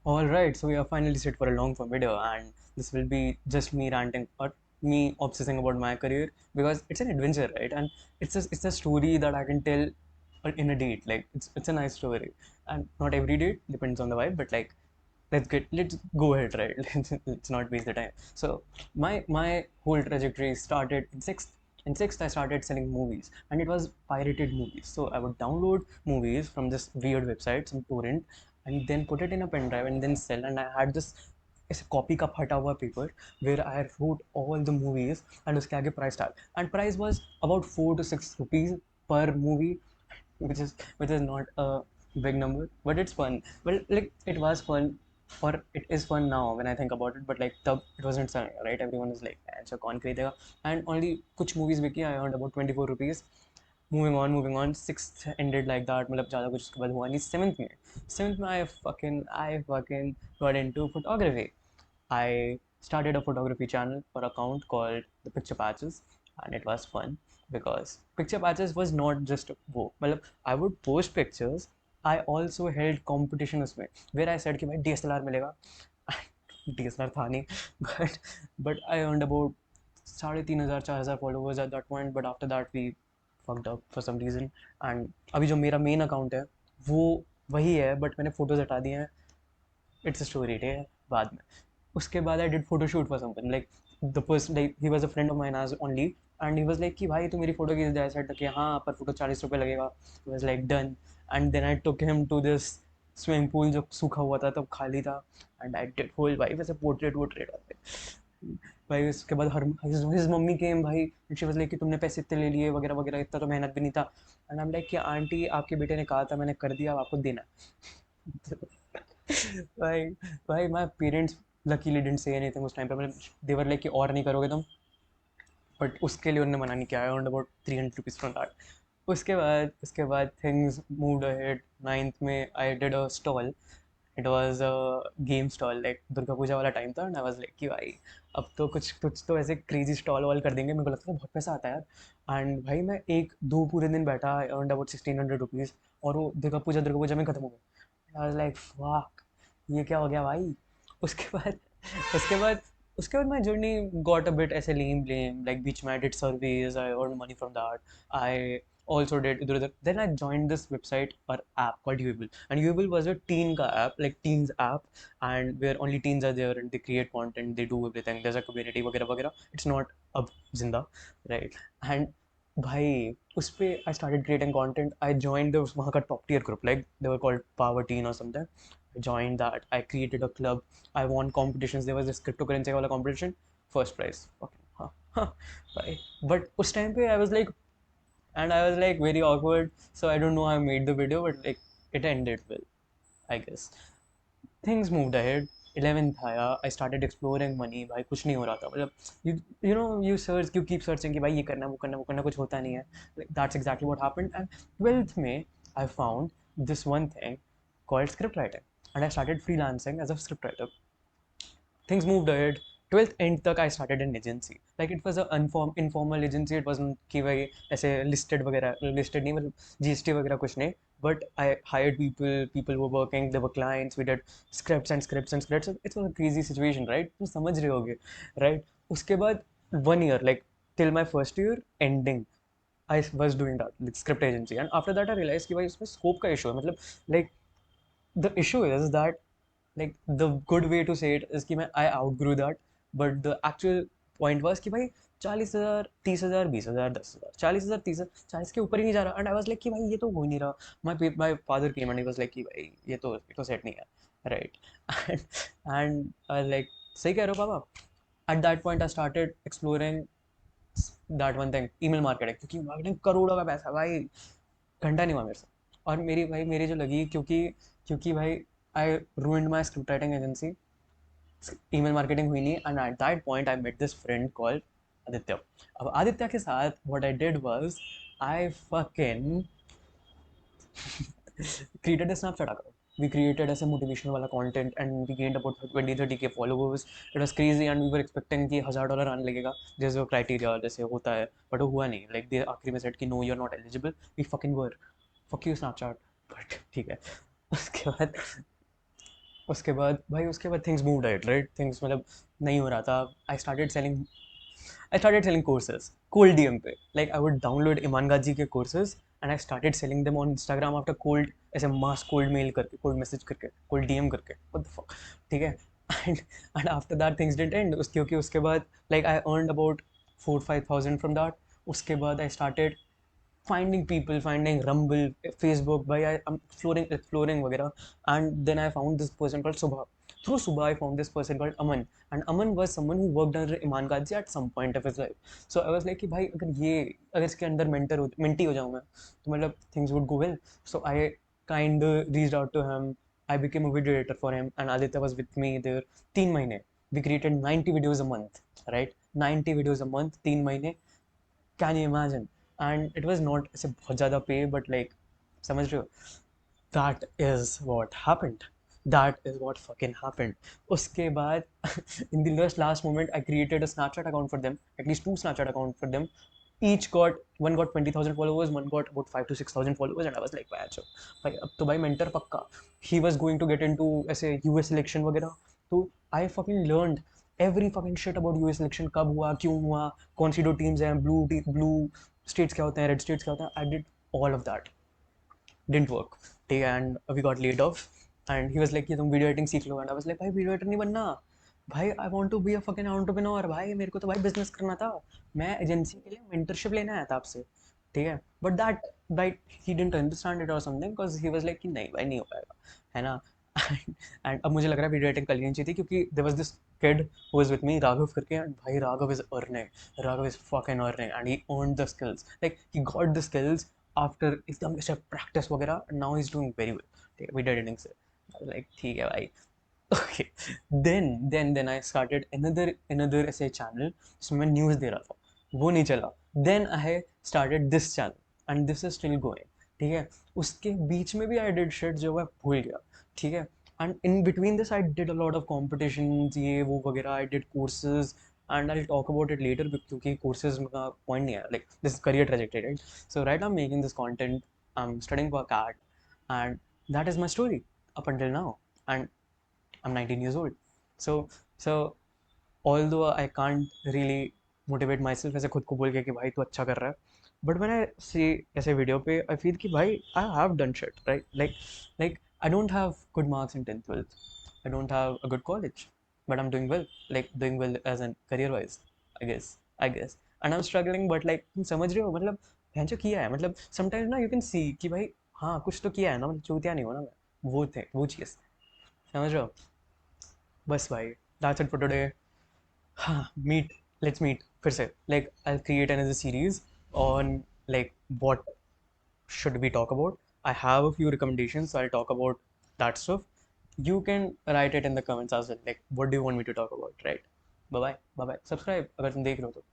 All right, so we are finally set for a long form video, and this will be just me ranting or me obsessing about my career because it's an adventure, right? And it's a story that I can tell in a date. Like it's a nice story, and not every date depends on the vibe, but like let's go ahead, right? Let's not waste the time. So my whole trajectory started in sixth. In sixth, I started selling movies, and it was pirated movies. So I would download movies from this weird website, some torrent, and then put it in a pen drive and then sell. And I had this इस copy का फटा हुआ paper where I wrote all the movies and उसके आगे price tag and price was about 4 to 6 rupees per movie, which is not a big number, but it's fun. Well, like it was fun, or it is fun now when I think about it. But like तब it wasn't fun, right? Everyone was like, "अच्छा कौन खरीदेगा?" And only कुछ movies बिकी. I earned about 24 rupees. Moving on, sixth ended like that. मतलब ज़्यादा कुछ उसके बाद हुआ नहीं. Seventh में I fucking got into photography. I started a photography channel or account called the Picture Patches, and it was fun because Picture Patches was not just वो मतलब I would post pictures. I also held competition उसमें where I said कि भाई DSLR मिलेगा. DSLR था नहीं, but I earned about 3,500 4,000 followers at that point. But after that we fucked up for some reason. And अभी जो मेरा main account है वो वही है, बट मैंने फोटोज हटा दिए हैं. इट्स अ स्टोरी डे बाद में. उसके बाद I did photoshoot for someone like the person, like he was a friend of mine as only. And he was like कि भाई तू मेरी फोटो खींच दे. ऐसा कि हाँ पर फोटो 40 रुपये लगेगा. He was like done. And then I took him to this swimming pool जो सूखा हुआ था, तब खाली था. एंड आई डिड होल भाई वैसे पोर्ट्रेट वोर्ट्रेट आते भाई. उसके बाद हर हिज मम्मी केम भाई. शी वाज लाइक कि तुमने पैसे इतने ले लिए वगैरह वगैरह, इतना तो मेहनत भी नहीं था. एंड आई एम लाइक कि आंटी आपके बेटे ने कहा था, मैंने कर दिया, अब आपको देना भाई. भाई my parents luckily didn't say anything उस टाइम पे. मतलब दे वर लाइक कि और नहीं करोगे तुम, बट उसके लिए उन्होंने मना नहीं किया. I earned about 300 rupees from that. उसके बाद थिंग्स मूव्ड अहेड. नाइन्थ में I did a stall. It was a game stall. Like Durga Puja वाला टाइम था, एंड आई वाज लाइक कि भाई अब तो कुछ कुछ तो ऐसे क्रेजी स्टॉल वॉल कर देंगे. मेरे को लगता है बहुत पैसा आता है यार. एंड भाई मैं एक दो पूरे दिन बैठा. आई अर्नड अबाउट 1,600 रुपीज. और वो दुर्गा पूजा में खत्म हो गया. आई वाज लाइक वाह, ये क्या हो गया भाई. उसके बाद उसके बाद उसके बाद my journey got a bit ऐसे लेम लाइक बीच में. I did surveys, I earn money from that. I also did इधर उधर. Then I joined this website or app called Uable, and Uable was a teen ka app, like teens app, and where only teens are there and they create content, they do everything. There's a community वगैरह वगैरह. It's not अब जिंदा, right? And भाई उस पे I started creating content. I joined the वहाँ का top tier group, like they were called Power Teen or something. I joined that. I created a club. I won competitions. There was this cryptocurrency वाला competition. First prize. Okay. हाँ भाई. But उस time पे I was like, and I was like very awkward. So I don't know how I made the video, but like it ended well, I guess. Things moved ahead. 11th आया. I started exploring money. भाई कुछ नहीं हो रहा था. मतलब you search, you keep searching कि भाई ये करना वो करना वो करना, कुछ होता नहीं है. Like, that's exactly what happened. And 12th में I found this one thing called script writing, and I started freelancing as a script writer. Things moved ahead. 12th end तक I started an agency. Like it was a informal agency. It wasn't कि भाई ऐसे listed वगैरह, listed नहीं मतलब GST वगैरह कुछ नहीं. But I hired people. People were working. There were clients. We did scripts and scripts and scripts. It was a crazy situation, right? तुम समझ रहे होगे, right? उसके बाद 1 year, like till my first year ending, I was doing that with script agency. And after that I realized कि भाई उसमें scope का issue है. मतलब like the issue is that, like the good way to say it is कि मैं I outgrew that, but the actual point was कि भाई 40,000 30,000 20,000 10,000 40,000 30,000 40 के ऊपर ही नहीं जा रहा. एंड आई वाज लाइक कि भाई ये तो हो ही नहीं रहा. My father came and he was like कि भाई ये तो सेट नहीं है, राइट. एंड आई लाइक सही कह रहे हो पापा. Eight that point I started exploring that one thing, email marketing. क्योंकि मार्केटिंग करोड़ों का पैसा भाई. घंटा नहीं हुआ मेरे से. और मेरी जो लगी, क्योंकि क्योंकि भाई I ruined my script writing agency. Email marketing हुई नहीं. And at that point I met this friend called Aditya. अब आदित्य के साथ what I did was I fucking created a Snapchat account. We created as a motivational wala content, and we gained about 20-30K followers. It was crazy, and we were expecting कि $1,000 आने लगेगा जैसे वो criteria जैसे होता है. But वो हुआ नहीं. लाइक दे आखिरी में सेट कि no you are not eligible. We fucking were. Fuck you Snapchat. But ठीक है. उसके बाद उसके बाद भाई उसके बाद थिंग्स मूव्ड राइट थिंग्स मतलब नहीं हो रहा था. I started selling courses cold DM पे. Like I would download इमान गाजी के courses and I started selling them on Instagram after cold ऐसे mass cold mail करके cold message करके cold DM करके what the fuck. ठीक है. and and after that things didn't end क्योंकि उसके बाद like I earned about 4-5 thousand from that. उसके बाद I started finding people, finding Rumble, Facebook, by I'm exploring वगैरह, and then I found this person called Subha. Through Subha, I found this person called Aman, and Aman was someone who worked under Iman Ghazi at some point of his life. So I was like कि भाई अगर इसके अंदर mentee हो जाऊँ मैं तो मतलब things would go well. So I kind of reached out to him. I became a video editor for him, and Aditya was with me there 3 महीने. We created 90 videos a month, right? 90 videos a month, 3 महीने. Can you imagine? And it was not ऐसे बहुत ज़्यादा पे but like समझ रहे हो. That is what happened. That is what fucking happened. उसके बाद in the last moment I created a Snapchat account for them, at least 2 Snapchat account for them. One got 20,000 followers, one got about 5 to 6,000 followers, and I was like भाई अच्छा भाई अब तो भाई mentor पक्का. He was going to get into ऐसे US election वगैरह. तो I fucking learned every fucking shit about US election, कब हुआ, क्यों हुआ, कौन सी दो टीम्स हैं, ब्लू स्टेट्स क्या होते हैं, रेड स्टेट्स क्या होते हैं. I did all of that. Didn't work. ठीक है. And we got laid off. And he was like कि तुम वीडियो एडिटिंग सीख लो. And I was like भाई वीडियो एडिटर नहीं बनना भाई. I want to be a fucking entrepreneur भाई. मेरे को तो भाई बिजनेस करना था. मैं एजेंसी के लिए मेंटरशिप लेने आया था आपसे. ठीक है. But that right he didn't understand it और something because he was like कि नहीं भाई नहीं हो पाएगा है ना. एंड अब मुझे लग रहा है वीडियो एडिटिंग कर लेनी चाहिए थी क्योंकि there was this kid who was with me, Raghav करके. And भाई Raghav is earning. Raghav is fucking earning and he earned the skills. Like he got the skills after एकदम ऐसे practice वगैरह. Now he's doing very well. ठीक है video editing से. Like ठीक है भाई. Okay. Then I started another ऐसे channel जिसमें मैं न्यूज़ दे रहा था. वो नहीं चला. Then I started this channel and this is still going. ठीक है. उसके बीच में भी I did shit जो मैं भूल गया. ठीक है. And in between this I did a lot of competitions ये वो वगैरह. I did courses and I'll talk about it later क्योंकि courses का point नहीं है. Like this is career trajectory, right? So right now I'm making this content. I'm studying for CAT and that is my story up until now. And I'm 19 years old. So although I can't really motivate myself ऐसे खुद को बोल के कि भाई तू अच्छा कर रहा है. But when I see ऐसे वीडियो पे I feel कि भाई I have done shit, right? Like I don't have good marks in 10th 12th. I don't have a good college, but I'm doing well. Like doing well as in career wise, I guess. And I'm struggling, but like तुम समझ रहे हो मतलब भैंचो किया है मतलब sometimes ना you can see कि भाई हाँ कुछ तो किया है ना मतलब चूतिया नहीं हो ना मैं. वो चीज़ समझ रहे हो. बस भाई that's it for today. हाँ meet let's meet फिर से. Like I'll create another series on like what should we talk about. I have a few recommendations, so I'll talk about that stuff. You can write it in the comments as well. Like, what do you want me to talk about, right? Bye bye. Bye bye. Subscribe अगर तुम देख रहे हो तो.